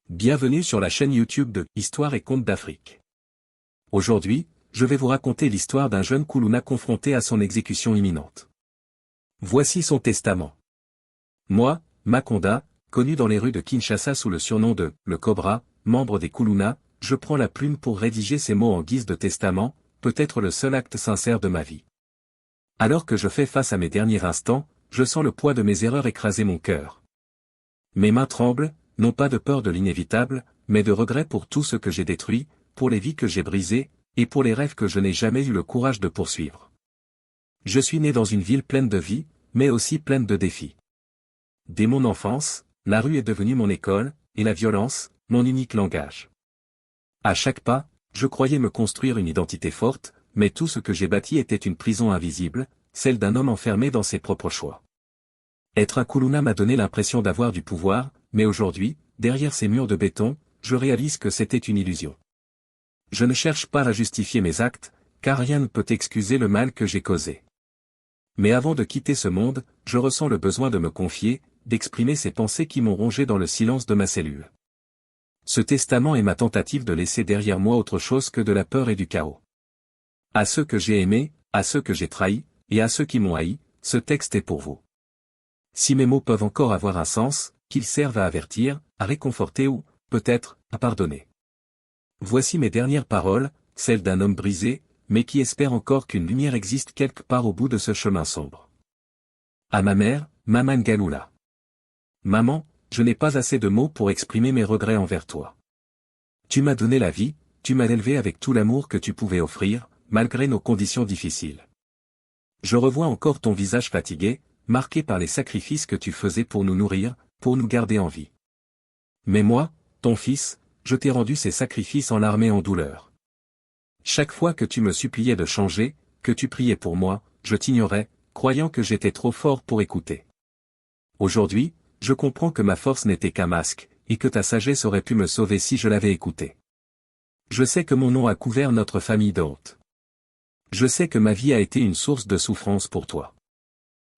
Bienvenue sur la chaîne YouTube de Histoire et Contes d'Afrique. Aujourd'hui, je vais vous raconter l'histoire d'un jeune Kuluna confronté à son exécution imminente. Voici son testament. Moi, Makonda, connu dans les rues de Kinshasa sous le surnom de « le Cobra », membre des Kuluna, je prends la plume pour rédiger ces mots en guise de testament, peut-être le seul acte sincère de ma vie. Alors que je fais face à mes derniers instants, je sens le poids de mes erreurs écraser mon cœur. Mes mains tremblent, non pas de peur de l'inévitable, mais de regret pour tout ce que j'ai détruit, pour les vies que j'ai brisées, et pour les rêves que je n'ai jamais eu le courage de poursuivre. Je suis né dans une ville pleine de vie, mais aussi pleine de défis. Dès mon enfance, la rue est devenue mon école, et la violence, mon unique langage. À chaque pas, je croyais me construire une identité forte, mais tout ce que j'ai bâti était une prison invisible, celle d'un homme enfermé dans ses propres choix. Être un Kuluna m'a donné l'impression d'avoir du pouvoir, mais aujourd'hui, derrière ces murs de béton, je réalise que c'était une illusion. Je ne cherche pas à justifier mes actes, car rien ne peut excuser le mal que j'ai causé. Mais avant de quitter ce monde, je ressens le besoin de me confier, d'exprimer ces pensées qui m'ont rongé dans le silence de ma cellule. Ce testament est ma tentative de laisser derrière moi autre chose que de la peur et du chaos. À ceux que j'ai aimés, à ceux que j'ai trahis, et à ceux qui m'ont haï, ce texte est pour vous. Si mes mots peuvent encore avoir un sens, qu'ils servent à avertir, à réconforter ou, peut-être, à pardonner. Voici mes dernières paroles, celles d'un homme brisé, mais qui espère encore qu'une lumière existe quelque part au bout de ce chemin sombre. À ma mère, Maman Galula. Maman, je n'ai pas assez de mots pour exprimer mes regrets envers toi. Tu m'as donné la vie, tu m'as élevé avec tout l'amour que tu pouvais offrir, malgré nos conditions difficiles. Je revois encore ton visage fatigué, marqué par les sacrifices que tu faisais pour nous nourrir, pour nous garder en vie. Mais moi, ton fils, je t'ai rendu ces sacrifices en larmes et en douleur. Chaque fois que tu me suppliais de changer, que tu priais pour moi, je t'ignorais, croyant que j'étais trop fort pour écouter. Aujourd'hui, je comprends que ma force n'était qu'un masque, et que ta sagesse aurait pu me sauver si je l'avais écouté. Je sais que mon nom a couvert notre famille de honte. Je sais que ma vie a été une source de souffrance pour toi.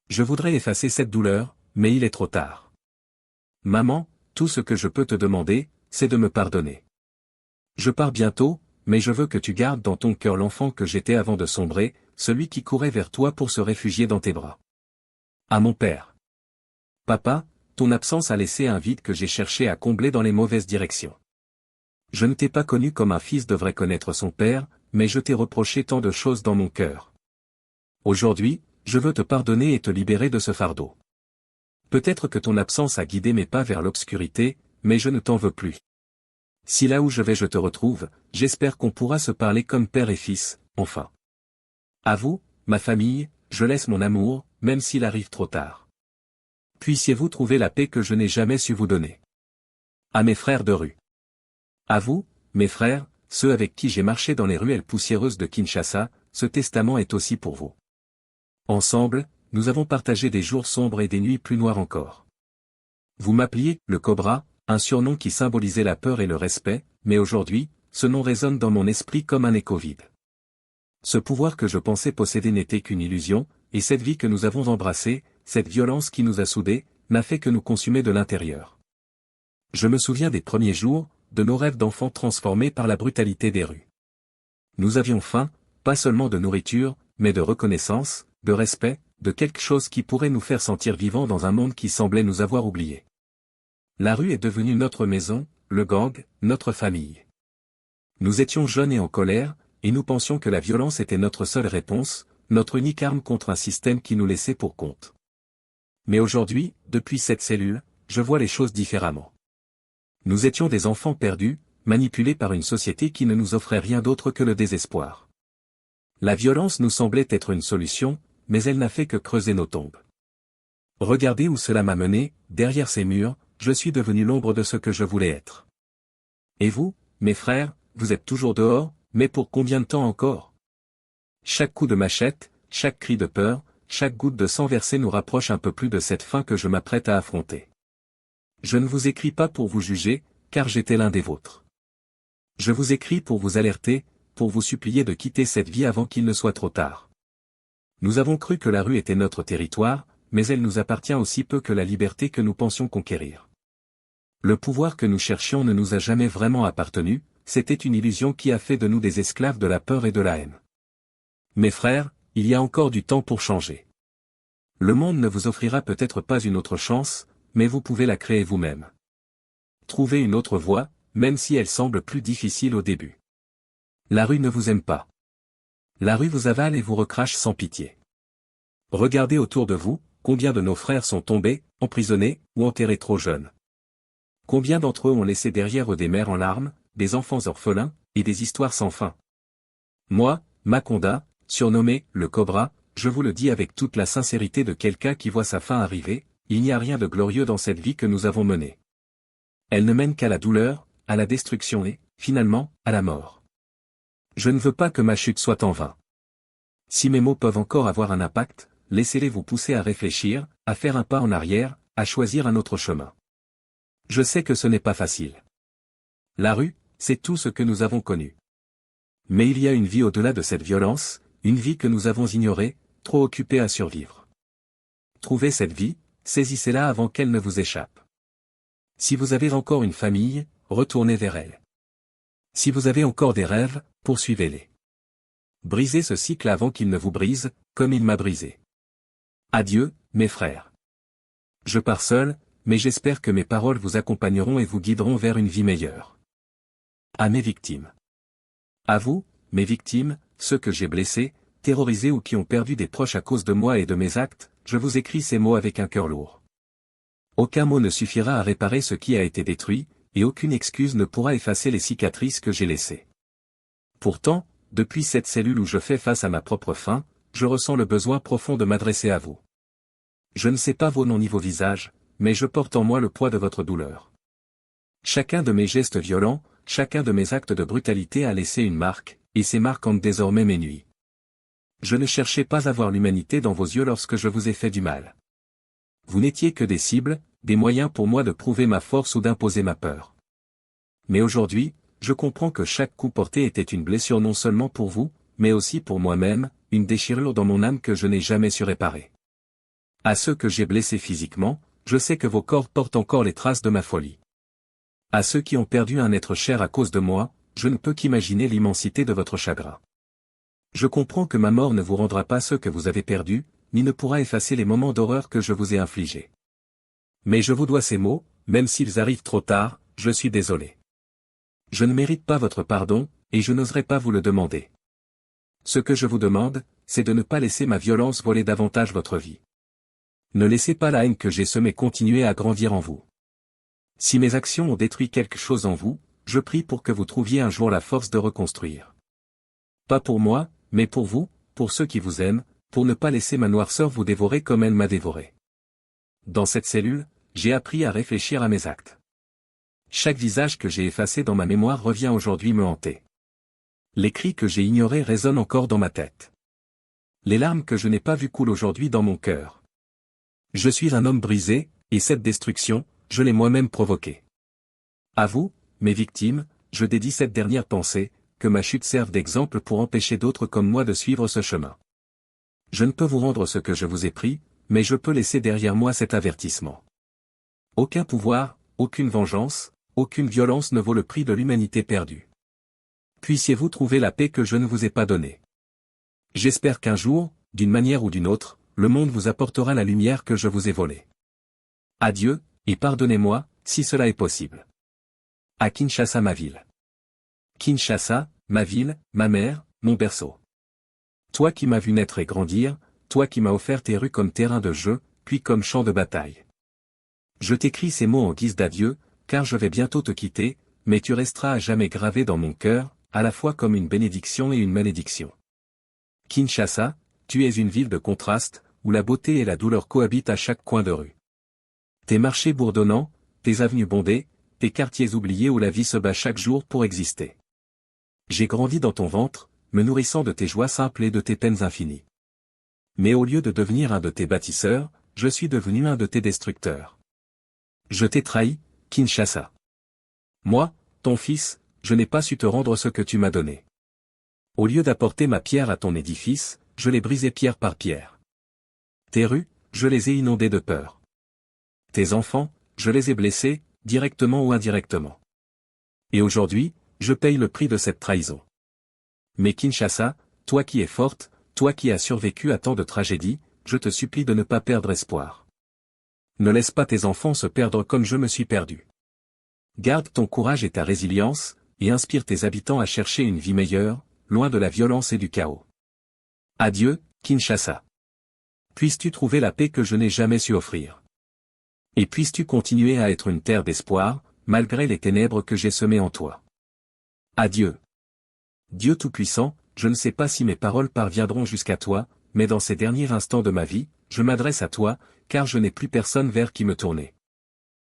Je voudrais effacer cette douleur, mais il est trop tard. Maman, tout ce que je peux te demander, c'est de me pardonner. Je pars bientôt, mais je veux que tu gardes dans ton cœur l'enfant que j'étais avant de sombrer, celui qui courait vers toi pour se réfugier dans tes bras. À mon père. Papa, ton absence a laissé un vide que j'ai cherché à combler dans les mauvaises directions. Je ne t'ai pas connu comme un fils devrait connaître son père, mais je t'ai reproché tant de choses dans mon cœur. Aujourd'hui, je veux te pardonner et te libérer de ce fardeau. Peut-être que ton absence a guidé mes pas vers l'obscurité, mais je ne t'en veux plus. Si là où je vais je te retrouve, j'espère qu'on pourra se parler comme père et fils, enfin. À vous, ma famille, je laisse mon amour, même s'il arrive trop tard. Puissiez-vous trouver la paix que je n'ai jamais su vous donner. À mes frères de rue. À vous, mes frères, ceux avec qui j'ai marché dans les ruelles poussiéreuses de Kinshasa, ce testament est aussi pour vous. Ensemble, nous avons partagé des jours sombres et des nuits plus noires encore. Vous m'appeliez « le Cobra », un surnom qui symbolisait la peur et le respect, mais aujourd'hui, ce nom résonne dans mon esprit comme un écho vide. Ce pouvoir que je pensais posséder n'était qu'une illusion, et cette vie que nous avons embrassée, cette violence qui nous a soudés, n'a fait que nous consumer de l'intérieur. Je me souviens des premiers jours, de nos rêves d'enfants transformés par la brutalité des rues. Nous avions faim, pas seulement de nourriture, mais de reconnaissance, de respect, de quelque chose qui pourrait nous faire sentir vivants dans un monde qui semblait nous avoir oubliés. La rue est devenue notre maison, le gang, notre famille. Nous étions jeunes et en colère, et nous pensions que la violence était notre seule réponse, notre unique arme contre un système qui nous laissait pour compte. Mais aujourd'hui, depuis cette cellule, je vois les choses différemment. Nous étions des enfants perdus, manipulés par une société qui ne nous offrait rien d'autre que le désespoir. La violence nous semblait être une solution, mais elle n'a fait que creuser nos tombes. Regardez où cela m'a mené, derrière ces murs, je suis devenu l'ombre de ce que je voulais être. Et vous, mes frères, vous êtes toujours dehors, mais pour combien de temps encore? Chaque coup de machette, chaque cri de peur, chaque goutte de sang versé nous rapproche un peu plus de cette fin que je m'apprête à affronter. Je ne vous écris pas pour vous juger, car j'étais l'un des vôtres. Je vous écris pour vous alerter, pour vous supplier de quitter cette vie avant qu'il ne soit trop tard. Nous avons cru que la rue était notre territoire, mais elle nous appartient aussi peu que la liberté que nous pensions conquérir. Le pouvoir que nous cherchions ne nous a jamais vraiment appartenu, c'était une illusion qui a fait de nous des esclaves de la peur et de la haine. Mes frères, il y a encore du temps pour changer. Le monde ne vous offrira peut-être pas une autre chance, mais vous pouvez la créer vous-même. Trouvez une autre voie, même si elle semble plus difficile au début. La rue ne vous aime pas. La rue vous avale et vous recrache sans pitié. Regardez autour de vous, combien de nos frères sont tombés, emprisonnés, ou enterrés trop jeunes. Combien d'entre eux ont laissé derrière eux des mères en larmes, des enfants orphelins, et des histoires sans fin. Moi, Maconda, surnommé « le Cobra », je vous le dis avec toute la sincérité de quelqu'un qui voit sa fin arriver, il n'y a rien de glorieux dans cette vie que nous avons menée. Elle ne mène qu'à la douleur, à la destruction et, finalement, à la mort. Je ne veux pas que ma chute soit en vain. Si mes mots peuvent encore avoir un impact, laissez-les vous pousser à réfléchir, à faire un pas en arrière, à choisir un autre chemin. Je sais que ce n'est pas facile. La rue, c'est tout ce que nous avons connu. Mais il y a une vie au-delà de cette violence, une vie que nous avons ignorée, trop occupée à survivre. Trouvez cette vie, saisissez-la avant qu'elle ne vous échappe. Si vous avez encore une famille, retournez vers elle. Si vous avez encore des rêves, poursuivez-les. Brisez ce cycle avant qu'il ne vous brise, comme il m'a brisé. Adieu, mes frères. Je pars seul, mais j'espère que mes paroles vous accompagneront et vous guideront vers une vie meilleure. À mes victimes. À vous, mes victimes, ceux que j'ai blessés, terrorisés ou qui ont perdu des proches à cause de moi et de mes actes, je vous écris ces mots avec un cœur lourd. Aucun mot ne suffira à réparer ce qui a été détruit, et aucune excuse ne pourra effacer les cicatrices que j'ai laissées. Pourtant, depuis cette cellule où je fais face à ma propre fin, je ressens le besoin profond de m'adresser à vous. Je ne sais pas vos noms ni vos visages, mais je porte en moi le poids de votre douleur. Chacun de mes gestes violents, chacun de mes actes de brutalité a laissé une marque, et ces marques hantent désormais mes nuits. Je ne cherchais pas à voir l'humanité dans vos yeux lorsque je vous ai fait du mal. Vous n'étiez que des cibles, des moyens pour moi de prouver ma force ou d'imposer ma peur. Mais aujourd'hui, je comprends que chaque coup porté était une blessure non seulement pour vous, mais aussi pour moi-même, une déchirure dans mon âme que je n'ai jamais su réparer. À ceux que j'ai blessés physiquement, je sais que vos corps portent encore les traces de ma folie. À ceux qui ont perdu un être cher à cause de moi, je ne peux qu'imaginer l'immensité de votre chagrin. Je comprends que ma mort ne vous rendra pas ce que vous avez perdu, ni ne pourra effacer les moments d'horreur que je vous ai infligés. Mais je vous dois ces mots, même s'ils arrivent trop tard, je suis désolé. Je ne mérite pas votre pardon, et je n'oserais pas vous le demander. Ce que je vous demande, c'est de ne pas laisser ma violence voler davantage votre vie. Ne laissez pas la haine que j'ai semée continuer à grandir en vous. Si mes actions ont détruit quelque chose en vous, je prie pour que vous trouviez un jour la force de reconstruire. Pas pour moi, mais pour vous, pour ceux qui vous aiment, pour ne pas laisser ma noirceur vous dévorer comme elle m'a dévoré. Dans cette cellule, j'ai appris à réfléchir à mes actes. Chaque visage que j'ai effacé dans ma mémoire revient aujourd'hui me hanter. Les cris que j'ai ignorés résonnent encore dans ma tête. Les larmes que je n'ai pas vues coulent aujourd'hui dans mon cœur. Je suis un homme brisé, et cette destruction, je l'ai moi-même provoquée. À vous, mes victimes, je dédie cette dernière pensée, que ma chute serve d'exemple pour empêcher d'autres comme moi de suivre ce chemin. Je ne peux vous rendre ce que je vous ai pris, mais je peux laisser derrière moi cet avertissement. Aucun pouvoir, aucune vengeance, aucune violence ne vaut le prix de l'humanité perdue. Puissiez-vous trouver la paix que je ne vous ai pas donnée. J'espère qu'un jour, d'une manière ou d'une autre, le monde vous apportera la lumière que je vous ai volée. Adieu, et pardonnez-moi, si cela est possible. À Kinshasa ma ville. Kinshasa, ma ville, ma mère, mon berceau. Toi qui m'as vu naître et grandir, toi qui m'as offert tes rues comme terrain de jeu, puis comme champ de bataille. Je t'écris ces mots en guise d'adieu, car je vais bientôt te quitter, mais tu resteras à jamais gravé dans mon cœur, à la fois comme une bénédiction et une malédiction. Kinshasa, tu es une ville de contraste, où la beauté et la douleur cohabitent à chaque coin de rue. Tes marchés bourdonnants, tes avenues bondées, tes quartiers oubliés où la vie se bat chaque jour pour exister. J'ai grandi dans ton ventre, me nourrissant de tes joies simples et de tes peines infinies. Mais au lieu de devenir un de tes bâtisseurs, je suis devenu un de tes destructeurs. Je t'ai trahi, Kinshasa. Moi, ton fils, je n'ai pas su te rendre ce que tu m'as donné. Au lieu d'apporter ma pierre à ton édifice, je l'ai brisé pierre par pierre. Tes rues, je les ai inondées de peur. Tes enfants, je les ai blessés, directement ou indirectement. Et aujourd'hui, je paye le prix de cette trahison. Mais Kinshasa, toi qui es forte, toi qui as survécu à tant de tragédies, je te supplie de ne pas perdre espoir. Ne laisse pas tes enfants se perdre comme je me suis perdu. Garde ton courage et ta résilience, et inspire tes habitants à chercher une vie meilleure, loin de la violence et du chaos. Adieu, Kinshasa. Puisses-tu trouver la paix que je n'ai jamais su offrir. Et puisses-tu continuer à être une terre d'espoir, malgré les ténèbres que j'ai semées en toi. Adieu. Dieu Tout-Puissant, je ne sais pas si mes paroles parviendront jusqu'à toi, mais dans ces derniers instants de ma vie, je m'adresse à toi, car je n'ai plus personne vers qui me tourner.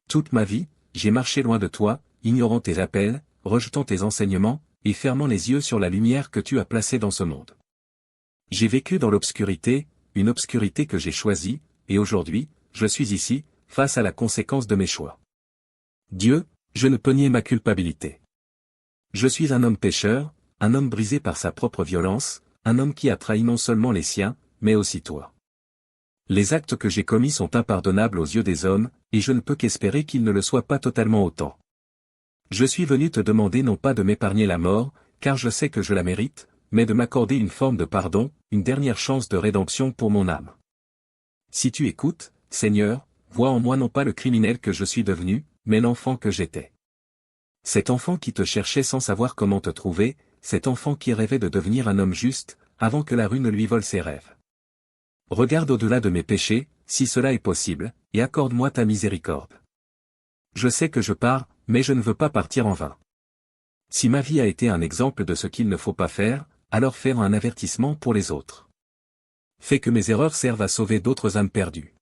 Toute ma vie, j'ai marché loin de toi, ignorant tes appels, rejetant tes enseignements, et fermant les yeux sur la lumière que tu as placée dans ce monde. J'ai vécu dans l'obscurité, une obscurité que j'ai choisie, et aujourd'hui, je suis ici, face à la conséquence de mes choix. Dieu, je ne peux nier ma culpabilité. Je suis un homme pécheur, un homme brisé par sa propre violence, un homme qui a trahi non seulement les siens, mais aussi toi. Les actes que j'ai commis sont impardonnables aux yeux des hommes, et je ne peux qu'espérer qu'ils ne le soient pas totalement autant. Je suis venu te demander non pas de m'épargner la mort, car je sais que je la mérite, mais de m'accorder une forme de pardon, une dernière chance de rédemption pour mon âme. Si tu écoutes, Seigneur, vois en moi non pas le criminel que je suis devenu, mais l'enfant que j'étais. Cet enfant qui te cherchait sans savoir comment te trouver, cet enfant qui rêvait de devenir un homme juste, avant que la rue ne lui vole ses rêves. Regarde au-delà de mes péchés, si cela est possible, et accorde-moi ta miséricorde. Je sais que je pars, mais je ne veux pas partir en vain. Si ma vie a été un exemple de ce qu'il ne faut pas faire, alors faire un avertissement pour les autres. Fais que mes erreurs servent à sauver d'autres âmes perdues.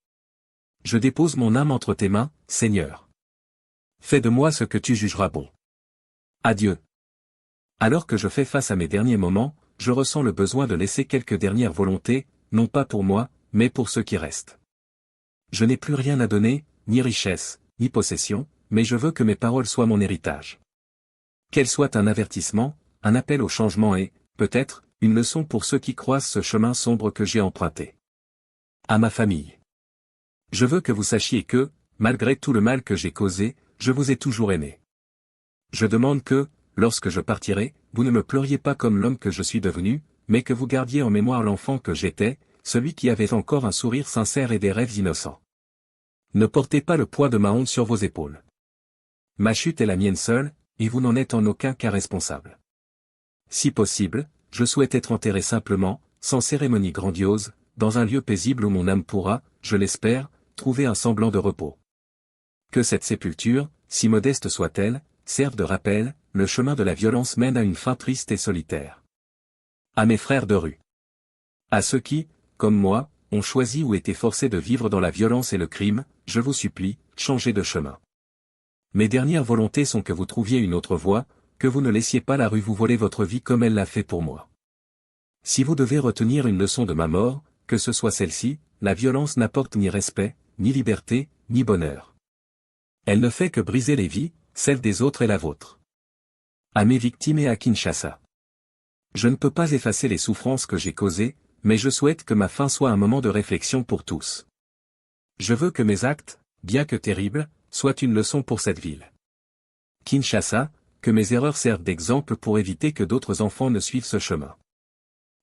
Je dépose mon âme entre tes mains, Seigneur. Fais de moi ce que tu jugeras bon. Adieu. Alors que je fais face à mes derniers moments, je ressens le besoin de laisser quelques dernières volontés, non pas pour moi, mais pour ceux qui restent. Je n'ai plus rien à donner, ni richesse, ni possession, mais je veux que mes paroles soient mon héritage. Qu'elles soient un avertissement, un appel au changement et, peut-être, une leçon pour ceux qui croisent ce chemin sombre que j'ai emprunté. À ma famille. Je veux que vous sachiez que, malgré tout le mal que j'ai causé, je vous ai toujours aimé. Je demande que, lorsque je partirai, vous ne me pleuriez pas comme l'homme que je suis devenu, mais que vous gardiez en mémoire l'enfant que j'étais, celui qui avait encore un sourire sincère et des rêves innocents. Ne portez pas le poids de ma honte sur vos épaules. Ma chute est la mienne seule, et vous n'en êtes en aucun cas responsable. Si possible, je souhaite être enterré simplement, sans cérémonie grandiose, dans un lieu paisible où mon âme pourra, je l'espère, trouver un semblant de repos. Que cette sépulture, si modeste soit-elle, serve de rappel, le chemin de la violence mène à une fin triste et solitaire. À mes frères de rue. À ceux qui, comme moi, ont choisi ou été forcés de vivre dans la violence et le crime, je vous supplie, changez de chemin. Mes dernières volontés sont que vous trouviez une autre voie, que vous ne laissiez pas la rue vous voler votre vie comme elle l'a fait pour moi. Si vous devez retenir une leçon de ma mort, que ce soit celle-ci, la violence n'apporte ni respect, ni liberté, ni bonheur. Elle ne fait que briser les vies, celles des autres et la vôtre. À mes victimes et à Kinshasa. Je ne peux pas effacer les souffrances que j'ai causées, mais je souhaite que ma fin soit un moment de réflexion pour tous. Je veux que mes actes, bien que terribles, soient une leçon pour cette ville. Kinshasa, que mes erreurs servent d'exemple pour éviter que d'autres enfants ne suivent ce chemin.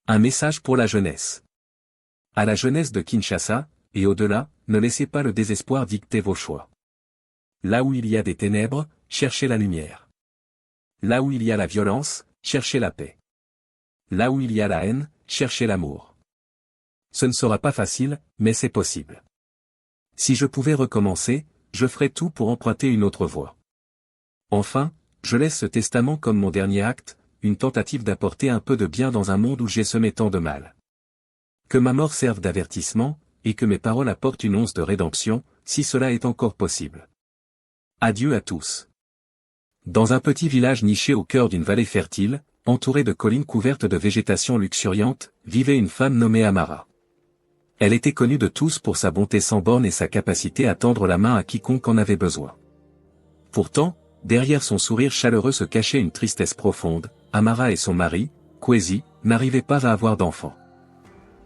Un message pour la jeunesse. À la jeunesse de Kinshasa, et au-delà, ne laissez pas le désespoir dicter vos choix. Là où il y a des ténèbres, cherchez la lumière. Là où il y a la violence, cherchez la paix. Là où il y a la haine, cherchez l'amour. Ce ne sera pas facile, mais c'est possible. Si je pouvais recommencer, je ferais tout pour emprunter une autre voie. Enfin, je laisse ce testament comme mon dernier acte, une tentative d'apporter un peu de bien dans un monde où j'ai semé tant de mal. Que ma mort serve d'avertissement, et que mes paroles apportent une once de rédemption, si cela est encore possible. Adieu à tous. Dans un petit village niché au cœur d'une vallée fertile, entourée de collines couvertes de végétation luxuriante, vivait une femme nommée Amara. Elle était connue de tous pour sa bonté sans borne et sa capacité à tendre la main à quiconque en avait besoin. Pourtant, derrière son sourire chaleureux se cachait une tristesse profonde. Amara et son mari, Kwesi, n'arrivaient pas à avoir d'enfants.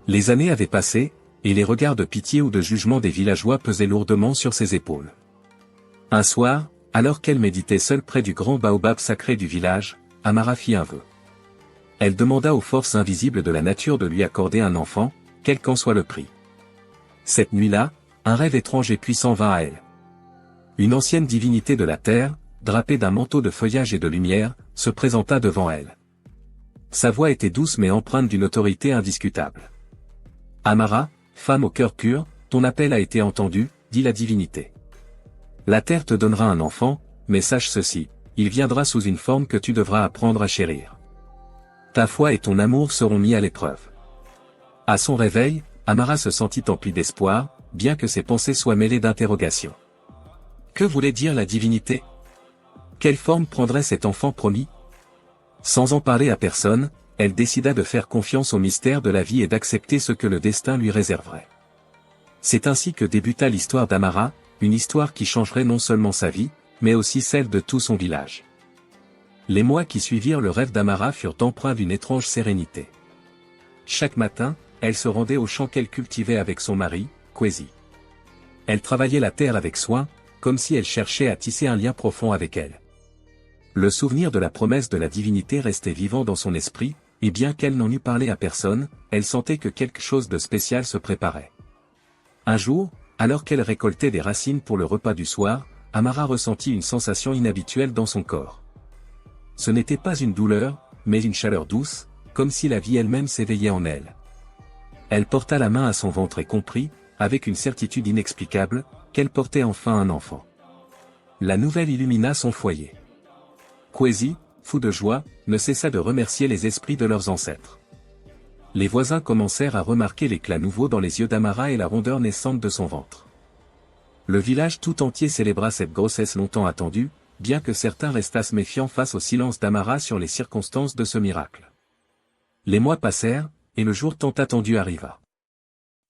Les années avaient passé, et les regards de pitié ou de jugement des villageois pesaient lourdement sur ses épaules. Un soir, Alors qu'elle méditait seule près du grand baobab sacré du village, Amara fit un vœu. Elle demanda aux forces invisibles de la nature de lui accorder un enfant, quel qu'en soit le prix. Cette nuit-là, un rêve étrange et puissant vint à elle. Une ancienne divinité de la terre, drapée d'un manteau de feuillage et de lumière, se présenta devant elle. Sa voix était douce mais empreinte d'une autorité indiscutable. « Amara, femme au cœur pur, ton appel a été entendu, dit la divinité. La terre te donnera un enfant, mais sache ceci, il viendra sous une forme que tu devras apprendre à chérir. Ta foi et ton amour seront mis à l'épreuve. » À son réveil, Amara se sentit emplie d'espoir, bien que ses pensées soient mêlées d'interrogations. Que voulait dire la divinité? Quelle forme prendrait cet enfant promis? Sans en parler à personne, elle décida de faire confiance au mystère de la vie et d'accepter ce que le destin lui réserverait. C'est ainsi que débuta l'histoire d'Amara, une histoire qui changerait non seulement sa vie, mais aussi celle de tout son village. Les mois qui suivirent le rêve d'Amara furent empreints d'une étrange sérénité. Chaque matin, elle se rendait au champ qu'elle cultivait avec son mari, Kwesi. Elle travaillait la terre avec soin, comme si elle cherchait à tisser un lien profond avec elle. Le souvenir de la promesse de la divinité restait vivant dans son esprit, et bien qu'elle n'en eût parlé à personne, elle sentait que quelque chose de spécial se préparait. Un jour, alors qu'elle récoltait des racines pour le repas du soir, Amara ressentit une sensation inhabituelle dans son corps. Ce n'était pas une douleur, mais une chaleur douce, comme si la vie elle-même s'éveillait en elle. Elle porta la main à son ventre et comprit, avec une certitude inexplicable, qu'elle portait enfin un enfant. La nouvelle illumina son foyer. Kwesi, fou de joie, ne cessa de remercier les esprits de leurs ancêtres. Les voisins commencèrent à remarquer l'éclat nouveau dans les yeux d'Amara et la rondeur naissante de son ventre. Le village tout entier célébra cette grossesse longtemps attendue, bien que certains restassent méfiants face au silence d'Amara sur les circonstances de ce miracle. Les mois passèrent, et le jour tant attendu arriva.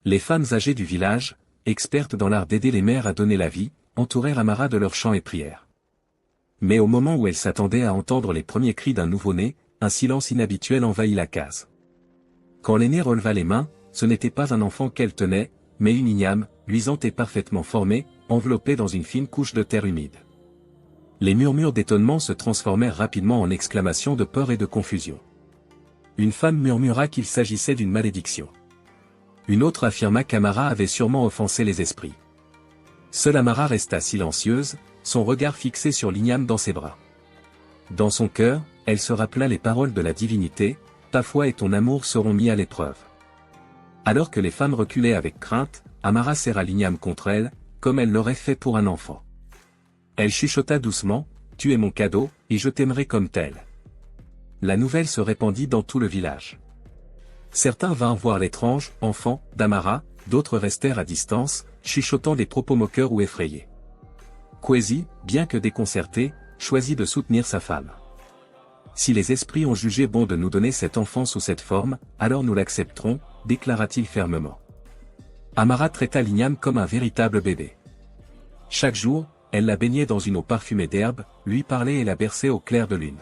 Les femmes âgées du village, expertes dans l'art d'aider les mères à donner la vie, entourèrent Amara de leurs chants et prières. Mais au moment où elle s'attendait à entendre les premiers cris d'un nouveau-né, un silence inhabituel envahit la case. Quand l'aînée releva les mains, ce n'était pas un enfant qu'elle tenait, mais une igname, luisante et parfaitement formée, enveloppée dans une fine couche de terre humide. Les murmures d'étonnement se transformèrent rapidement en exclamations de peur et de confusion. Une femme murmura qu'il s'agissait d'une malédiction. Une autre affirma qu'Amara avait sûrement offensé les esprits. Seule Amara resta silencieuse, son regard fixé sur l'igname dans ses bras. Dans son cœur, elle se rappela les paroles de la divinité, « Ta foi et ton amour seront mis à l'épreuve. » Alors que les femmes reculaient avec crainte, Amara serra l'igname contre elle, comme elle l'aurait fait pour un enfant. Elle chuchota doucement, « Tu es mon cadeau, et je t'aimerai comme tel. » La nouvelle se répandit dans tout le village. Certains vinrent voir l'étrange « enfant » d'Amara, d'autres restèrent à distance, chuchotant des propos moqueurs ou effrayés. Kwesi, bien que déconcerté, choisit de soutenir sa femme. « Si les esprits ont jugé bon de nous donner cet enfant sous cette forme, alors nous l'accepterons, » déclara-t-il fermement. Amara traita l'igname comme un véritable bébé. Chaque jour, elle la baignait dans une eau parfumée d'herbe, lui parlait et la berçait au clair de lune.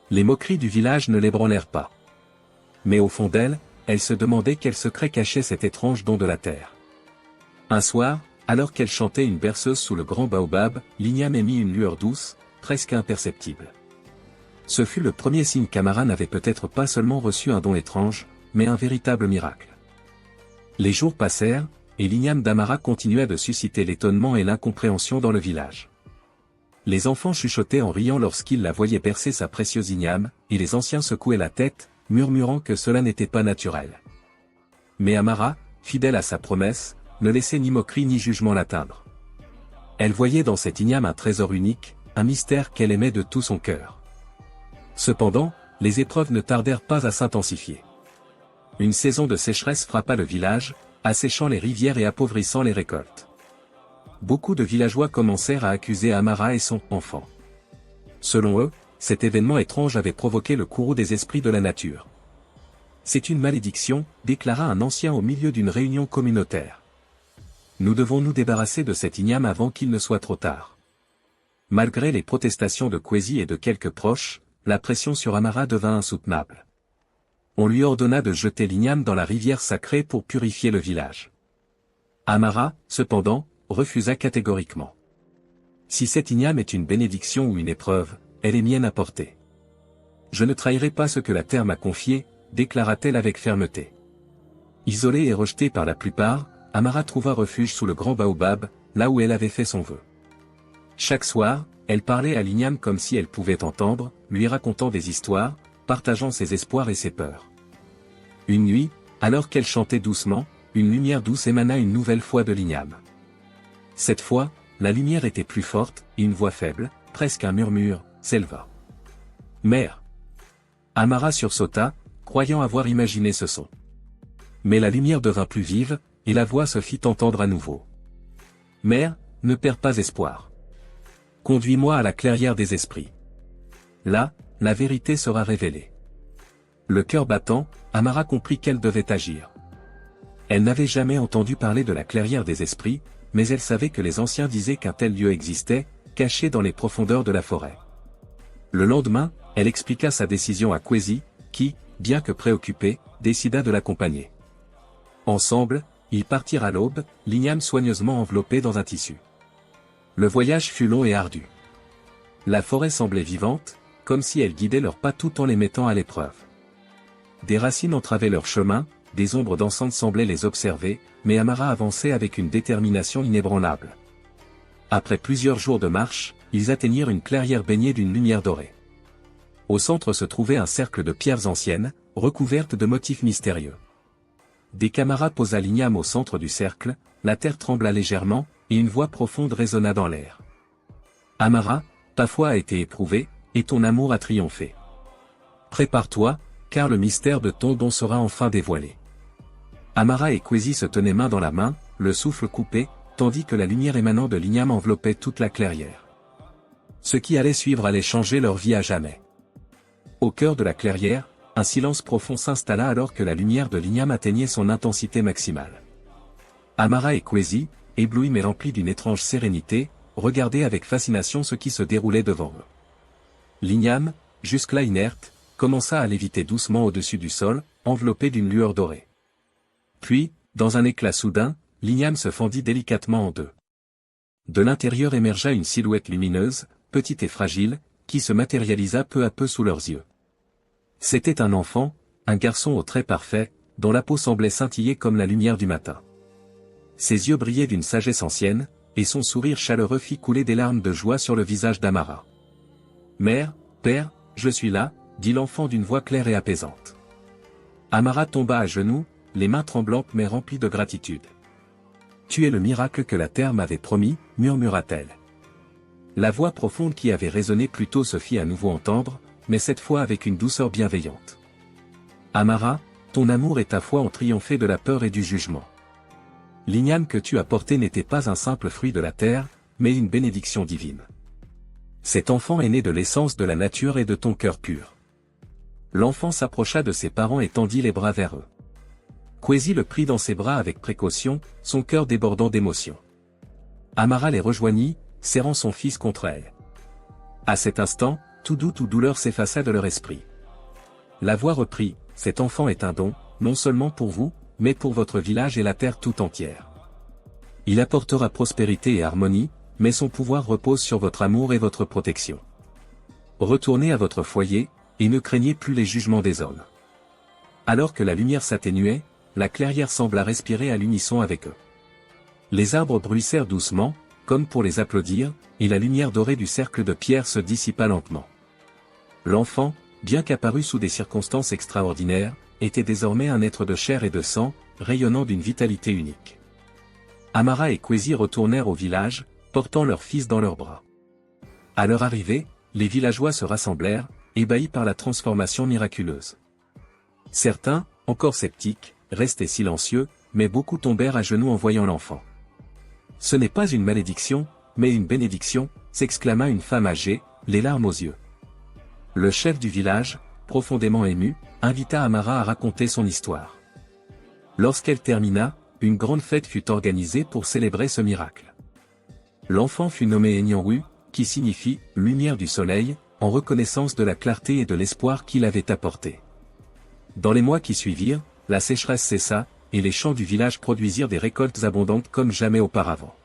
Les moqueries du village ne l'ébranlèrent pas. Mais au fond d'elle, elle se demandait quel secret cachait cet étrange don de la terre. Un soir, alors qu'elle chantait une berceuse sous le grand baobab, l'igname émit une lueur douce, presque imperceptible. Ce fut le premier signe qu'Amara n'avait peut-être pas seulement reçu un don étrange, mais un véritable miracle. Les jours passèrent, et l'igname d'Amara continuait de susciter l'étonnement et l'incompréhension dans le village. Les enfants chuchotaient en riant lorsqu'ils la voyaient percer sa précieuse igname, et les anciens secouaient la tête, murmurant que cela n'était pas naturel. Mais Amara, fidèle à sa promesse, ne laissait ni moquerie ni jugement l'atteindre. Elle voyait dans cette igname un trésor unique, un mystère qu'elle aimait de tout son cœur. Cependant, les épreuves ne tardèrent pas à s'intensifier. Une saison de sécheresse frappa le village, asséchant les rivières et appauvrissant les récoltes. Beaucoup de villageois commencèrent à accuser Amara et son enfant. Selon eux, cet événement étrange avait provoqué le courroux des esprits de la nature. C'est une malédiction, déclara un ancien au milieu d'une réunion communautaire. Nous devons nous débarrasser de cet igname avant qu'il ne soit trop tard. Malgré les protestations de Kwesi et de quelques proches, la pression sur Amara devint insoutenable. On lui ordonna de jeter l'igname dans la rivière sacrée pour purifier le village. Amara, cependant, refusa catégoriquement. Si cet igname est une bénédiction ou une épreuve, elle est mienne à porter. Je ne trahirai pas ce que la terre m'a confié, déclara-t-elle avec fermeté. Isolée et rejetée par la plupart, Amara trouva refuge sous le grand baobab, là où elle avait fait son vœu. Chaque soir, elle parlait à l'igname comme si elle pouvait entendre, lui racontant des histoires, partageant ses espoirs et ses peurs. Une nuit, alors qu'elle chantait doucement, une lumière douce émana une nouvelle fois de l'igname. Cette fois, la lumière était plus forte, et une voix faible, presque un murmure, s'éleva. « Mère !» Amara sursauta, croyant avoir imaginé ce son. Mais la lumière devint plus vive, et la voix se fit entendre à nouveau. « Mère, ne perds pas espoir. Conduis-moi à la clairière des esprits. Là, la vérité sera révélée. » Le cœur battant, Amara comprit qu'elle devait agir. Elle n'avait jamais entendu parler de la clairière des esprits, mais elle savait que les anciens disaient qu'un tel lieu existait, caché dans les profondeurs de la forêt. Le lendemain, elle expliqua sa décision à Kwesi, qui, bien que préoccupé, décida de l'accompagner. Ensemble, ils partirent à l'aube, l'igname soigneusement enveloppé dans un tissu. Le voyage fut long et ardu. La forêt semblait vivante, comme si elle guidait leurs pas tout en les mettant à l'épreuve. Des racines entravaient leur chemin, des ombres dansantes semblaient les observer, mais Amara avançait avec une détermination inébranlable. Après plusieurs jours de marche, ils atteignirent une clairière baignée d'une lumière dorée. Au centre se trouvait un cercle de pierres anciennes, recouvertes de motifs mystérieux. Dès qu'Amara posa l'igname au centre du cercle, la terre trembla légèrement, et une voix profonde résonna dans l'air. « Amara, ta foi a été éprouvée, et ton amour a triomphé. Prépare-toi, car le mystère de ton don sera enfin dévoilé. » Amara et Kwesi se tenaient main dans la main, le souffle coupé, tandis que la lumière émanant de l'igname enveloppait toute la clairière. Ce qui allait suivre allait changer leur vie à jamais. Au cœur de la clairière, un silence profond s'installa alors que la lumière de l'igname atteignait son intensité maximale. Amara et Kwesi, éblouis mais remplis d'une étrange sérénité, regardaient avec fascination ce qui se déroulait devant eux. L'igname, jusque-là inerte, commença à léviter doucement au-dessus du sol, enveloppé d'une lueur dorée. Puis, dans un éclat soudain, l'igname se fendit délicatement en deux. De l'intérieur émergea une silhouette lumineuse, petite et fragile, qui se matérialisa peu à peu sous leurs yeux. C'était un enfant, un garçon aux traits parfaits, dont la peau semblait scintiller comme la lumière du matin. Ses yeux brillaient d'une sagesse ancienne, et son sourire chaleureux fit couler des larmes de joie sur le visage d'Amara. « Mère, père, je suis là », dit l'enfant d'une voix claire et apaisante. Amara tomba à genoux, les mains tremblantes mais remplies de gratitude. « Tu es le miracle que la terre m'avait promis, » murmura-t-elle. La voix profonde qui avait résonné plus tôt se fit à nouveau entendre, mais cette fois avec une douceur bienveillante. « Amara, ton amour et ta foi ont triomphé de la peur et du jugement. L'igname que tu as porté n'était pas un simple fruit de la terre, mais une bénédiction divine. Cet enfant est né de l'essence de la nature et de ton cœur pur. » L'enfant s'approcha de ses parents et tendit les bras vers eux. Kwesi le prit dans ses bras avec précaution, son cœur débordant d'émotion. Amara les rejoignit, serrant son fils contre elle. À cet instant, tout doute ou douleur s'effaça de leur esprit. La voix reprit, « Cet enfant est un don, non seulement pour vous, mais pour votre village et la terre tout entière. Il apportera prospérité et harmonie, mais son pouvoir repose sur votre amour et votre protection. Retournez à votre foyer, et ne craignez plus les jugements des hommes. » Alors que la lumière s'atténuait, la clairière sembla respirer à l'unisson avec eux. Les arbres bruissèrent doucement, comme pour les applaudir, et la lumière dorée du cercle de pierre se dissipa lentement. L'enfant, bien qu'apparu sous des circonstances extraordinaires, était désormais un être de chair et de sang, rayonnant d'une vitalité unique. Amara et Kwesi retournèrent au village, portant leur fils dans leurs bras. À leur arrivée, les villageois se rassemblèrent, ébahis par la transformation miraculeuse. Certains, encore sceptiques, restaient silencieux, mais beaucoup tombèrent à genoux en voyant l'enfant. « Ce n'est pas une malédiction, mais une bénédiction », s'exclama une femme âgée, les larmes aux yeux. Le chef du village, profondément ému, invita Amara à raconter son histoire. Lorsqu'elle termina, une grande fête fut organisée pour célébrer ce miracle. L'enfant fut nommé Enyanwu, qui signifie « lumière du soleil », en reconnaissance de la clarté et de l'espoir qu'il avait apporté. Dans les mois qui suivirent, la sécheresse cessa, et les champs du village produisirent des récoltes abondantes comme jamais auparavant.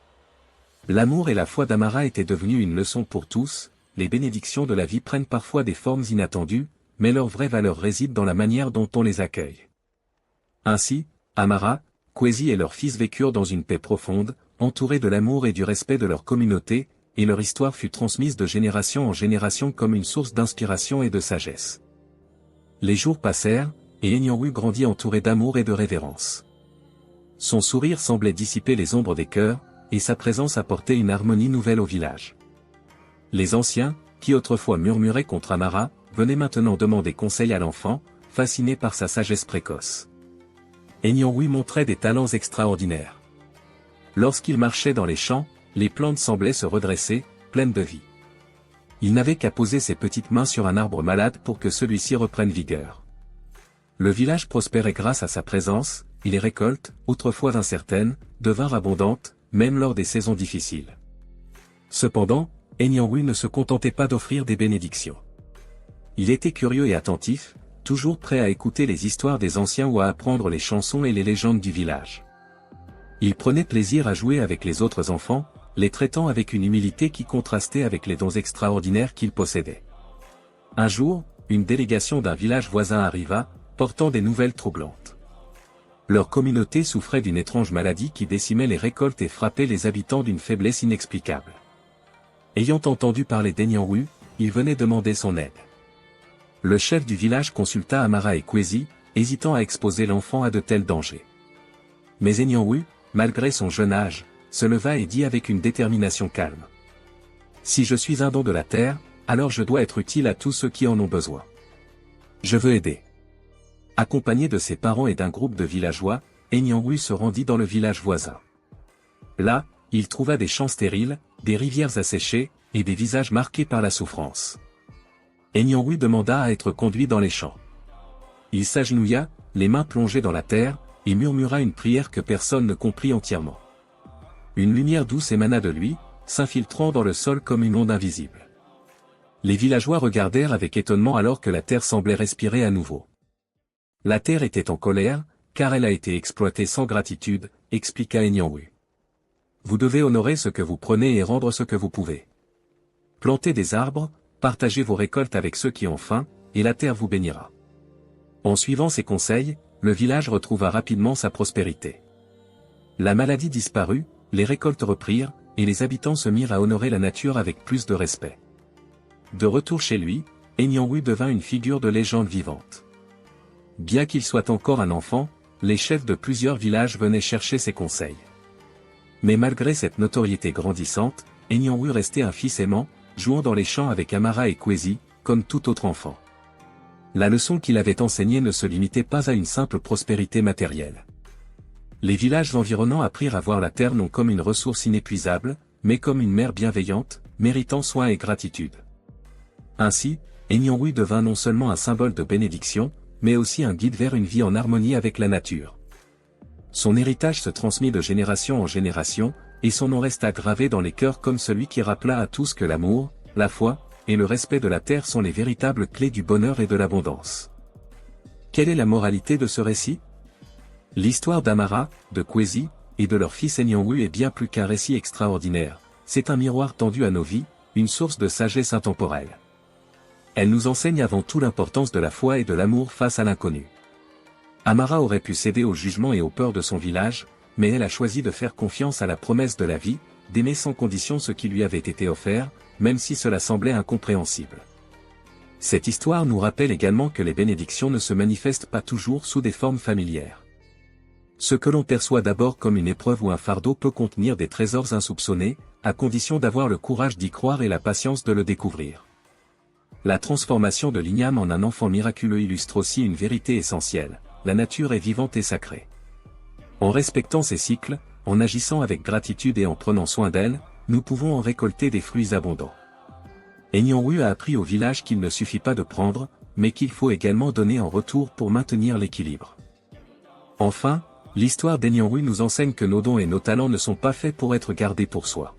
L'amour et la foi d'Amara étaient devenus une leçon pour tous. Les bénédictions de la vie prennent parfois des formes inattendues, mais leur vraie valeur réside dans la manière dont on les accueille. Ainsi, Amara, Kwesi et leurs fils vécurent dans une paix profonde, entourés de l'amour et du respect de leur communauté, et leur histoire fut transmise de génération en génération comme une source d'inspiration et de sagesse. Les jours passèrent, et Enyanwu grandit entouré d'amour et de révérence. Son sourire semblait dissiper les ombres des cœurs, et sa présence apportait une harmonie nouvelle au village. Les anciens, qui autrefois murmuraient contre Amara, venaient maintenant demander conseil à l'enfant, fascinés par sa sagesse précoce. Enyanwu montrait des talents extraordinaires. Lorsqu'il marchait dans les champs, les plantes semblaient se redresser, pleines de vie. Il n'avait qu'à poser ses petites mains sur un arbre malade pour que celui-ci reprenne vigueur. Le village prospérait grâce à sa présence, et les récoltes, autrefois incertaines, devinrent abondantes, même lors des saisons difficiles. Cependant, Enyanwu ne se contentait pas d'offrir des bénédictions. Il était curieux et attentif, toujours prêt à écouter les histoires des anciens ou à apprendre les chansons et les légendes du village. Il prenait plaisir à jouer avec les autres enfants, les traitant avec une humilité qui contrastait avec les dons extraordinaires qu'il possédait. Un jour, une délégation d'un village voisin arriva, portant des nouvelles troublantes. Leur communauté souffrait d'une étrange maladie qui décimait les récoltes et frappait les habitants d'une faiblesse inexplicable. Ayant entendu parler d'Enyanwu, il venait demander son aide. Le chef du village consulta Amara et Kwesi, hésitant à exposer l'enfant à de tels dangers. Mais Enyanwu, malgré son jeune âge, se leva et dit avec une détermination calme. « Si je suis un don de la terre, alors je dois être utile à tous ceux qui en ont besoin. Je veux aider. » Accompagné de ses parents et d'un groupe de villageois, Enyanwu se rendit dans le village voisin. Là, il trouva des champs stériles, des rivières asséchées, et des visages marqués par la souffrance. Enyanwu demanda à être conduit dans les champs. Il s'agenouilla, les mains plongées dans la terre, et murmura une prière que personne ne comprit entièrement. Une lumière douce émana de lui, s'infiltrant dans le sol comme une onde invisible. Les villageois regardèrent avec étonnement alors que la terre semblait respirer à nouveau. La terre était en colère, car elle a été exploitée sans gratitude, expliqua Enyanwu. Vous devez honorer ce que vous prenez et rendre ce que vous pouvez. Plantez des arbres, partagez vos récoltes avec ceux qui ont faim, et la terre vous bénira. En suivant ces conseils, le village retrouva rapidement sa prospérité. La maladie disparut, les récoltes reprirent, et les habitants se mirent à honorer la nature avec plus de respect. De retour chez lui, Enyanwu devint une figure de légende vivante. Bien qu'il soit encore un enfant, les chefs de plusieurs villages venaient chercher ses conseils. Mais malgré cette notoriété grandissante, Enyanwu restait un fils aimant, jouant dans les champs avec Amara et Kwesi, comme tout autre enfant. La leçon qu'il avait enseignée ne se limitait pas à une simple prospérité matérielle. Les villages environnants apprirent à voir la terre non comme une ressource inépuisable, mais comme une mère bienveillante, méritant soin et gratitude. Ainsi, Enyanwu devint non seulement un symbole de bénédiction, mais aussi un guide vers une vie en harmonie avec la nature. Son héritage se transmit de génération en génération, et son nom resta gravé dans les cœurs comme celui qui rappela à tous que l'amour, la foi, et le respect de la terre sont les véritables clés du bonheur et de l'abondance. Quelle est la moralité de ce récit? L'histoire d'Amara, de Kwesi, et de leur fils Enyanwu est bien plus qu'un récit extraordinaire, c'est un miroir tendu à nos vies, une source de sagesse intemporelle. Elle nous enseigne avant tout l'importance de la foi et de l'amour face à l'inconnu. Amara aurait pu céder au jugement et aux peurs de son village, mais elle a choisi de faire confiance à la promesse de la vie, d'aimer sans condition ce qui lui avait été offert, même si cela semblait incompréhensible. Cette histoire nous rappelle également que les bénédictions ne se manifestent pas toujours sous des formes familières. Ce que l'on perçoit d'abord comme une épreuve ou un fardeau peut contenir des trésors insoupçonnés, à condition d'avoir le courage d'y croire et la patience de le découvrir. La transformation de l'igname en un enfant miraculeux illustre aussi une vérité essentielle, la nature est vivante et sacrée. En respectant ses cycles, en agissant avec gratitude et en prenant soin d'elle, nous pouvons en récolter des fruits abondants. Enyanwu a appris au village qu'il ne suffit pas de prendre, mais qu'il faut également donner en retour pour maintenir l'équilibre. Enfin, l'histoire d'Enyanwu nous enseigne que nos dons et nos talents ne sont pas faits pour être gardés pour soi.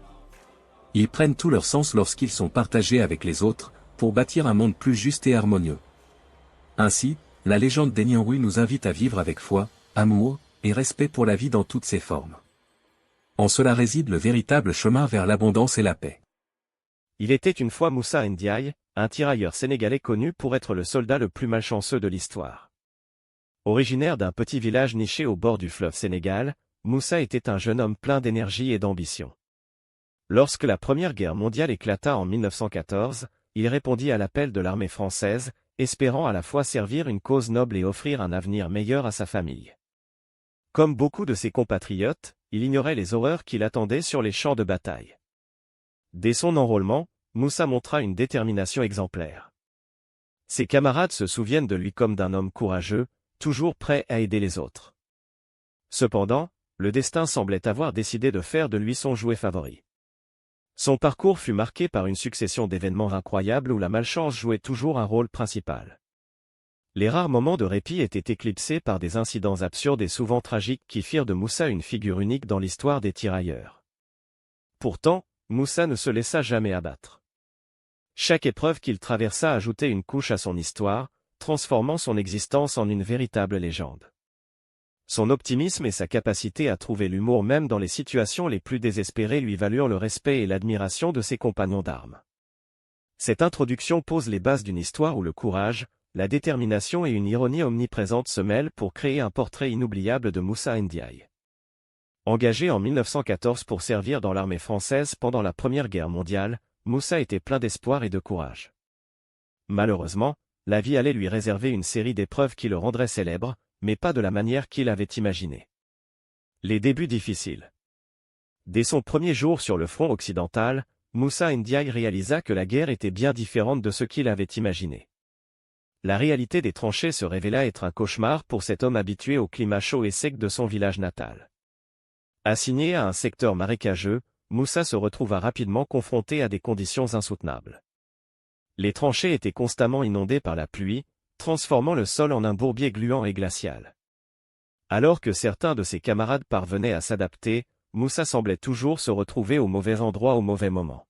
Ils prennent tout leur sens lorsqu'ils sont partagés avec les autres, pour bâtir un monde plus juste et harmonieux. Ainsi, la légende d'Enyanwu nous invite à vivre avec foi, amour, et respect pour la vie dans toutes ses formes. En cela réside le véritable chemin vers l'abondance et la paix. Il était une fois Moussa Ndiaye, un tirailleur sénégalais connu pour être le soldat le plus malchanceux de l'histoire. Originaire d'un petit village niché au bord du fleuve Sénégal, Moussa était un jeune homme plein d'énergie et d'ambition. Lorsque la Première Guerre mondiale éclata en 1914, il répondit à l'appel de l'armée française, espérant à la fois servir une cause noble et offrir un avenir meilleur à sa famille. Comme beaucoup de ses compatriotes, il ignorait les horreurs qui l'attendaient sur les champs de bataille. Dès son enrôlement, Moussa montra une détermination exemplaire. Ses camarades se souviennent de lui comme d'un homme courageux, toujours prêt à aider les autres. Cependant, le destin semblait avoir décidé de faire de lui son jouet favori. Son parcours fut marqué par une succession d'événements incroyables où la malchance jouait toujours un rôle principal. Les rares moments de répit étaient éclipsés par des incidents absurdes et souvent tragiques qui firent de Moussa une figure unique dans l'histoire des tirailleurs. Pourtant, Moussa ne se laissa jamais abattre. Chaque épreuve qu'il traversa ajoutait une couche à son histoire, transformant son existence en une véritable légende. Son optimisme et sa capacité à trouver l'humour même dans les situations les plus désespérées lui valurent le respect et l'admiration de ses compagnons d'armes. Cette introduction pose les bases d'une histoire où le courage, la détermination et une ironie omniprésente se mêlent pour créer un portrait inoubliable de Moussa Ndiaye. Engagé en 1914 pour servir dans l'armée française pendant la Première Guerre mondiale, Moussa était plein d'espoir et de courage. Malheureusement, la vie allait lui réserver une série d'épreuves qui le rendraient célèbre, mais pas de la manière qu'il avait imaginé. Les débuts difficiles. Dès son premier jour sur le front occidental, Moussa Ndiaye réalisa que la guerre était bien différente de ce qu'il avait imaginé. La réalité des tranchées se révéla être un cauchemar pour cet homme habitué au climat chaud et sec de son village natal. Assigné à un secteur marécageux, Moussa se retrouva rapidement confronté à des conditions insoutenables. Les tranchées étaient constamment inondées par la pluie, transformant le sol en un bourbier gluant et glacial. Alors que certains de ses camarades parvenaient à s'adapter, Moussa semblait toujours se retrouver au mauvais endroit au mauvais moment.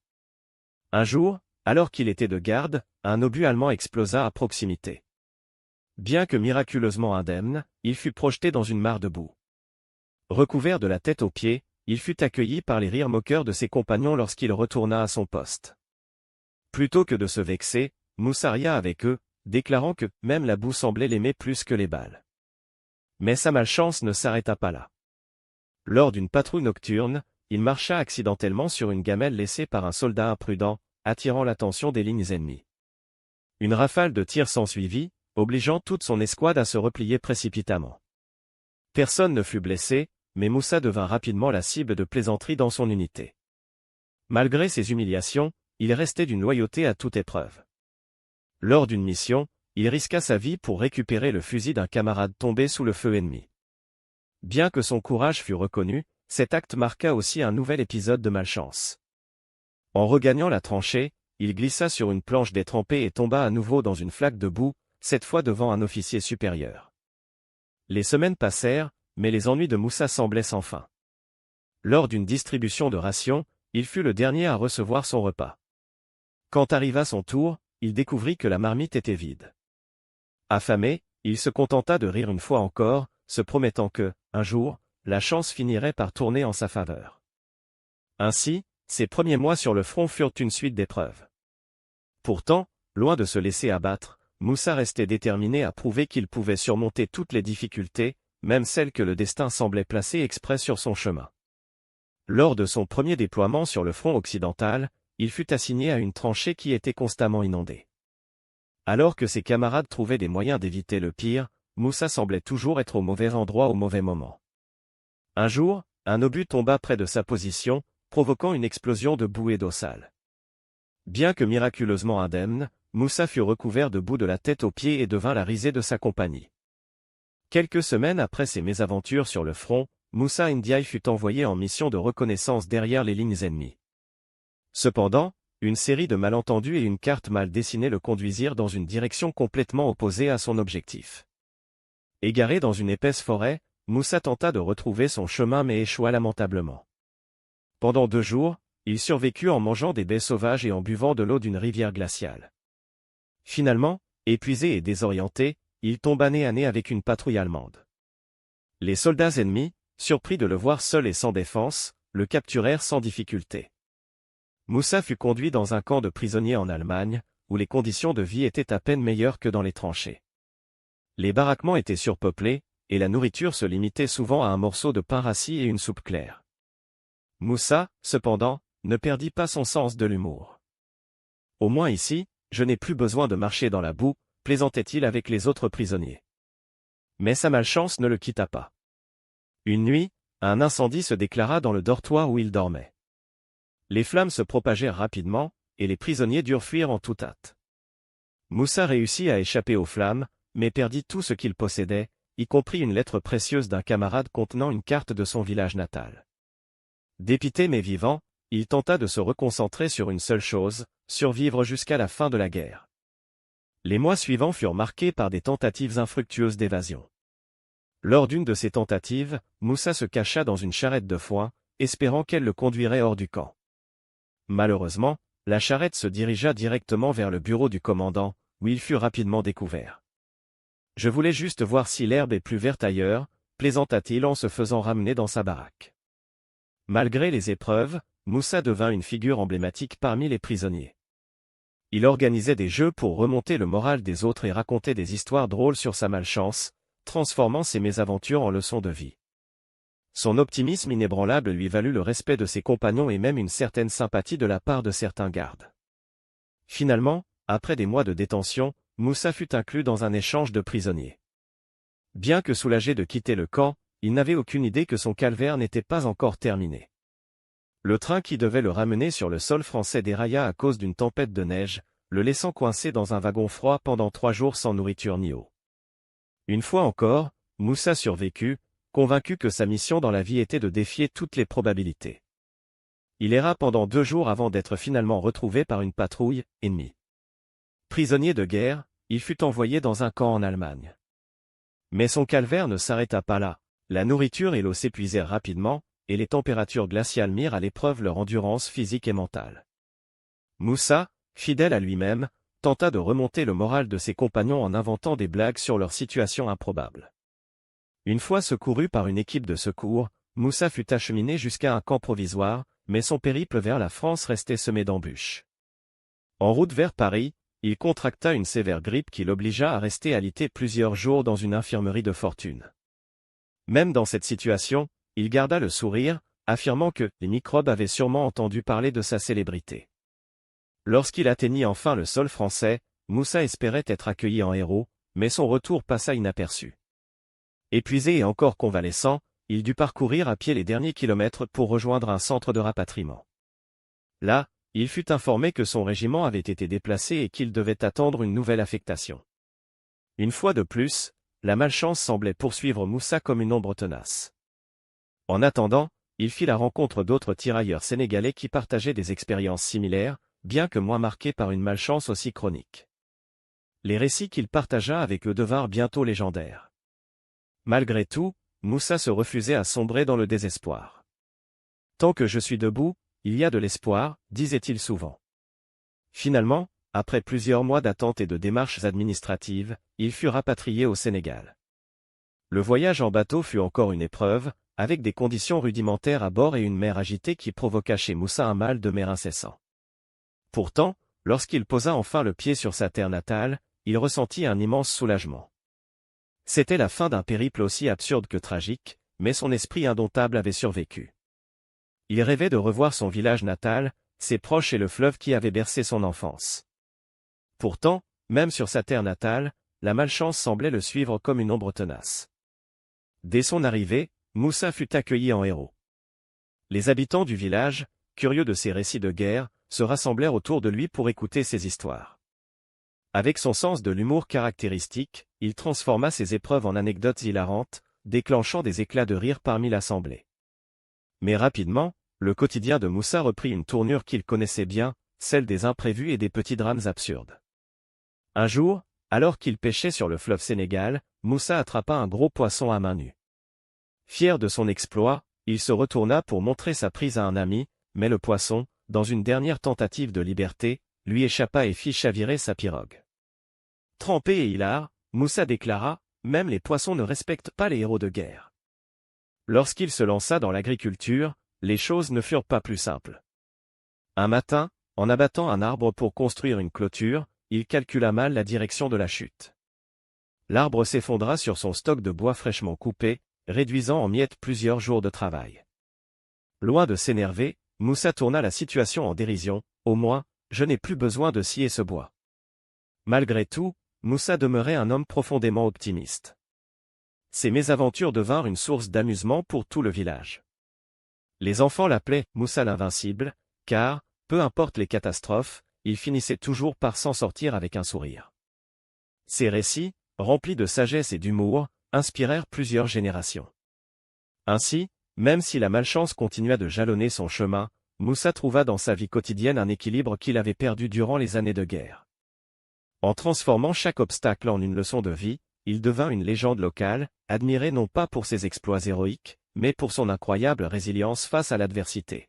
Un jour, alors qu'il était de garde, un obus allemand explosa à proximité. Bien que miraculeusement indemne, il fut projeté dans une mare de boue. Recouvert de la tête aux pieds, il fut accueilli par les rires moqueurs de ses compagnons lorsqu'il retourna à son poste. Plutôt que de se vexer, Moussa ria avec eux, déclarant que même la boue semblait l'aimer plus que les balles. Mais sa malchance ne s'arrêta pas là. Lors d'une patrouille nocturne, il marcha accidentellement sur une gamelle laissée par un soldat imprudent, attirant l'attention des lignes ennemies. Une rafale de tirs s'ensuivit, obligeant toute son escouade à se replier précipitamment. Personne ne fut blessé, mais Moussa devint rapidement la cible de plaisanteries dans son unité. Malgré ces humiliations, il restait d'une loyauté à toute épreuve. Lors d'une mission, il risqua sa vie pour récupérer le fusil d'un camarade tombé sous le feu ennemi. Bien que son courage fût reconnu, cet acte marqua aussi un nouvel épisode de malchance. En regagnant la tranchée, il glissa sur une planche détrempée et tomba à nouveau dans une flaque de boue, cette fois devant un officier supérieur. Les semaines passèrent, mais les ennuis de Moussa semblaient sans fin. Lors d'une distribution de rations, il fut le dernier à recevoir son repas. Quand arriva son tour, il découvrit que la marmite était vide. Affamé, il se contenta de rire une fois encore, se promettant que, un jour, la chance finirait par tourner en sa faveur. Ainsi, ses premiers mois sur le front furent une suite d'épreuves. Pourtant, loin de se laisser abattre, Moussa restait déterminé à prouver qu'il pouvait surmonter toutes les difficultés, même celles que le destin semblait placer exprès sur son chemin. Lors de son premier déploiement sur le front occidental, il fut assigné à une tranchée qui était constamment inondée. Alors que ses camarades trouvaient des moyens d'éviter le pire, Moussa semblait toujours être au mauvais endroit au mauvais moment. Un jour, un obus tomba près de sa position, provoquant une explosion de boue et d'eau sale. Bien que miraculeusement indemne, Moussa fut recouvert de boue de la tête aux pieds et devint la risée de sa compagnie. Quelques semaines après ses mésaventures sur le front, Moussa Ndiaye fut envoyé en mission de reconnaissance derrière les lignes ennemies. Cependant, une série de malentendus et une carte mal dessinée le conduisirent dans une direction complètement opposée à son objectif. Égaré dans une épaisse forêt, Moussa tenta de retrouver son chemin mais échoua lamentablement. Pendant 2 jours, il survécut en mangeant des baies sauvages et en buvant de l'eau d'une rivière glaciale. Finalement, épuisé et désorienté, il tomba nez à nez avec une patrouille allemande. Les soldats ennemis, surpris de le voir seul et sans défense, le capturèrent sans difficulté. Moussa fut conduit dans un camp de prisonniers en Allemagne, où les conditions de vie étaient à peine meilleures que dans les tranchées. Les baraquements étaient surpeuplés, et la nourriture se limitait souvent à un morceau de pain rassis et une soupe claire. Moussa, cependant, ne perdit pas son sens de l'humour. « Au moins ici, je n'ai plus besoin de marcher dans la boue », plaisantait-il avec les autres prisonniers. Mais sa malchance ne le quitta pas. Une nuit, un incendie se déclara dans le dortoir où il dormait. Les flammes se propagèrent rapidement, et les prisonniers durent fuir en toute hâte. Moussa réussit à échapper aux flammes, mais perdit tout ce qu'il possédait, y compris une lettre précieuse d'un camarade contenant une carte de son village natal. Dépité mais vivant, il tenta de se reconcentrer sur une seule chose, survivre jusqu'à la fin de la guerre. Les mois suivants furent marqués par des tentatives infructueuses d'évasion. Lors d'une de ces tentatives, Moussa se cacha dans une charrette de foin, espérant qu'elle le conduirait hors du camp. Malheureusement, la charrette se dirigea directement vers le bureau du commandant, où il fut rapidement découvert. « Je voulais juste voir si l'herbe est plus verte ailleurs », plaisanta-t-il en se faisant ramener dans sa baraque. Malgré les épreuves, Moussa devint une figure emblématique parmi les prisonniers. Il organisait des jeux pour remonter le moral des autres et racontait des histoires drôles sur sa malchance, transformant ses mésaventures en leçons de vie. Son optimisme inébranlable lui valut le respect de ses compagnons et même une certaine sympathie de la part de certains gardes. Finalement, après des mois de détention, Moussa fut inclus dans un échange de prisonniers. Bien que soulagé de quitter le camp, il n'avait aucune idée que son calvaire n'était pas encore terminé. Le train qui devait le ramener sur le sol français dérailla à cause d'une tempête de neige, le laissant coincé dans un wagon froid pendant 3 jours sans nourriture ni eau. Une fois encore, Moussa survécut, convaincu que sa mission dans la vie était de défier toutes les probabilités. Il erra pendant 2 jours avant d'être finalement retrouvé par une patrouille ennemie. Prisonnier de guerre, il fut envoyé dans un camp en Allemagne. Mais son calvaire ne s'arrêta pas là, la nourriture et l'eau s'épuisèrent rapidement, et les températures glaciales mirent à l'épreuve leur endurance physique et mentale. Moussa, fidèle à lui-même, tenta de remonter le moral de ses compagnons en inventant des blagues sur leur situation improbable. Une fois secouru par une équipe de secours, Moussa fut acheminé jusqu'à un camp provisoire, mais son périple vers la France restait semé d'embûches. En route vers Paris, il contracta une sévère grippe qui l'obligea à rester alité plusieurs jours dans une infirmerie de fortune. Même dans cette situation, il garda le sourire, affirmant que les microbes avaient sûrement entendu parler de sa célébrité. Lorsqu'il atteignit enfin le sol français, Moussa espérait être accueilli en héros, mais son retour passa inaperçu. Épuisé et encore convalescent, il dut parcourir à pied les derniers kilomètres pour rejoindre un centre de rapatriement. Là, il fut informé que son régiment avait été déplacé et qu'il devait attendre une nouvelle affectation. Une fois de plus, la malchance semblait poursuivre Moussa comme une ombre tenace. En attendant, il fit la rencontre d'autres tirailleurs sénégalais qui partageaient des expériences similaires, bien que moins marquées par une malchance aussi chronique. Les récits qu'il partagea avec eux devinrent bientôt légendaires. Malgré tout, Moussa se refusait à sombrer dans le désespoir. « Tant que je suis debout, il y a de l'espoir », disait-il souvent. Finalement, après plusieurs mois d'attente et de démarches administratives, il fut rapatrié au Sénégal. Le voyage en bateau fut encore une épreuve, avec des conditions rudimentaires à bord et une mer agitée qui provoqua chez Moussa un mal de mer incessant. Pourtant, lorsqu'il posa enfin le pied sur sa terre natale, il ressentit un immense soulagement. C'était la fin d'un périple aussi absurde que tragique, mais son esprit indomptable avait survécu. Il rêvait de revoir son village natal, ses proches et le fleuve qui avait bercé son enfance. Pourtant, même sur sa terre natale, la malchance semblait le suivre comme une ombre tenace. Dès son arrivée, Moussa fut accueilli en héros. Les habitants du village, curieux de ses récits de guerre, se rassemblèrent autour de lui pour écouter ses histoires. Avec son sens de l'humour caractéristique, il transforma ses épreuves en anecdotes hilarantes, déclenchant des éclats de rire parmi l'assemblée. Mais rapidement, le quotidien de Moussa reprit une tournure qu'il connaissait bien, celle des imprévus et des petits drames absurdes. Un jour, alors qu'il pêchait sur le fleuve Sénégal, Moussa attrapa un gros poisson à main nue. Fier de son exploit, il se retourna pour montrer sa prise à un ami, mais le poisson, dans une dernière tentative de liberté, lui échappa et fit chavirer sa pirogue. Trempé et hilar, Moussa déclara « Même les poissons ne respectent pas les héros de guerre ». Lorsqu'il se lança dans l'agriculture, les choses ne furent pas plus simples. Un matin, en abattant un arbre pour construire une clôture, il calcula mal la direction de la chute. L'arbre s'effondra sur son stock de bois fraîchement coupé, réduisant en miettes plusieurs jours de travail. Loin de s'énerver, Moussa tourna la situation en dérision, « Au moins, je n'ai plus besoin de scier ce bois. » Malgré tout, Moussa demeurait un homme profondément optimiste. Ces mésaventures devinrent une source d'amusement pour tout le village. Les enfants l'appelaient « Moussa l'invincible », car, peu importe les catastrophes, il finissait toujours par s'en sortir avec un sourire. Ces récits, remplis de sagesse et d'humour, inspirèrent plusieurs générations. Ainsi, même si la malchance continua de jalonner son chemin, Moussa trouva dans sa vie quotidienne un équilibre qu'il avait perdu durant les années de guerre. En transformant chaque obstacle en une leçon de vie, il devint une légende locale, admiré non pas pour ses exploits héroïques, mais pour son incroyable résilience face à l'adversité.